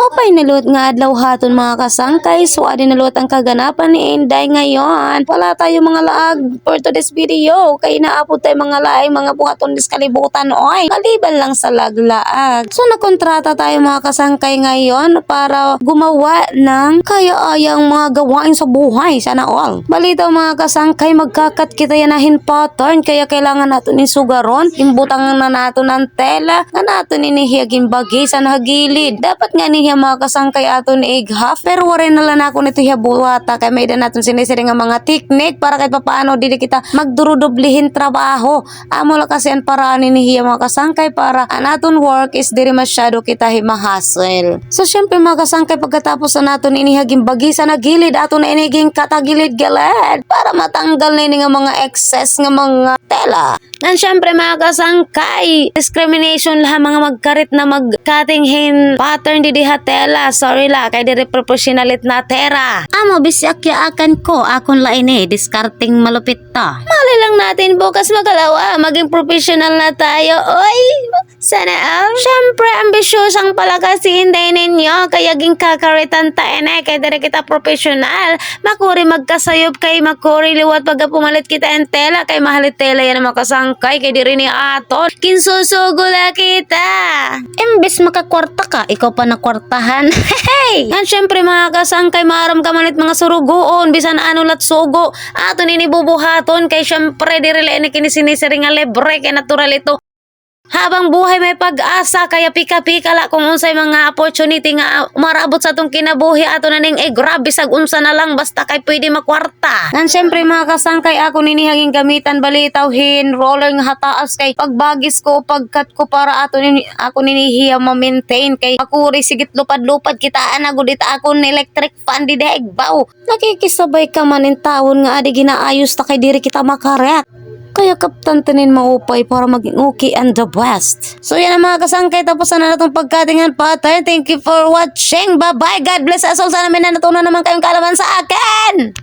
Mapay nalot nga adlaw haton mga kasangkay. So adi nalot ang kaganapan ni Inday ngayon. Wala tayo mga laag for today's video. Kay naapod tayo mga laay mga buhaton dis kalibutan oy. Kaliban lang sa laglaag. So nakontrata tayo mga kasangkay ngayon para gumawa ng kaya-ayang mga gawain sa buhay. Sana all. Balitaw mga kasangkay, magkakat kita yanahin pattern kaya kailangan natin ni sugaron. Imbutang na nato ng tela nga nato ninihiyagin bagi sa nahagilid. Dapat nga niya mga kasangkay ato ni ighaf pero warin na lang ako nito hiya buwata kay may natin sinisiring nga mga teknik para kahit papaano dili kita magdurudublihin trabaho. Amo lang kasi ang paraan ni hiya mga kasangkay para anaton work is diri masyado kita himahasel. So syempre mga kasangkay pagkatapos na nato inihagin bagi sa nagilid ato na iniging katagilid-gilid para matanggal na ini nga mga excess nga mga tela. Nan syempre mga kasangkay, discrimination lah mga magkarit na mag-cutting hin pattern di diha tela. Sorry la, kay di proportionalit na tera. Amo bisyak ya akan ko, akon la ini, discarding malupit ta. Mali lang natin bukas magalawa, maging professional na tayo. Oy, sana all. Syempre, ambisyosang pala kasi Inday ninyo, kaya ging kakaritan ta kay di kita professional. Makuri magkasayop kay makuri liwat pagka pumalit kita en tela, kay mahalit tela yan ang makasangkay, kay di rin ni aton. Kinsusugula kita. Imbes makakwarta ka, ikaw pa nakwartahan. Hey! Yan syempre mga kasangkay, maram ka manit mga surugoon, bisan ano lat sugo. Aton inibubuhaton, kay syempre di rin kinisinisiri nga libre, kay natural ito. Habang buhay may pag-asa kaya pika-pika la kung unsay mga opportunity nga marabot sa atong kinabuhi ato na ning grabe sag unsa na lang basta kay pwede makwarta. Nan syempre mga kasangkay ako ninihaging gamitan balitawhin roller nga hataas kay pagbagis ko pagkat ko para ato ako ninihiya ma-maintain kay ako sigit lupad-lupad kitaan agud dita ako ni electric fan di daig baw. Nakikisabay ka manin taon nga adi ginaayos ta kay diri kita makaret. Kaya kaptantanin maupay para maging okay and the best. So yan ang mga kasangkay, tapos na natong pagkatingan pattern. Thank you for watching. Bye bye. God bless us all. Sana may natutunan naman kayong kalaman sa akin.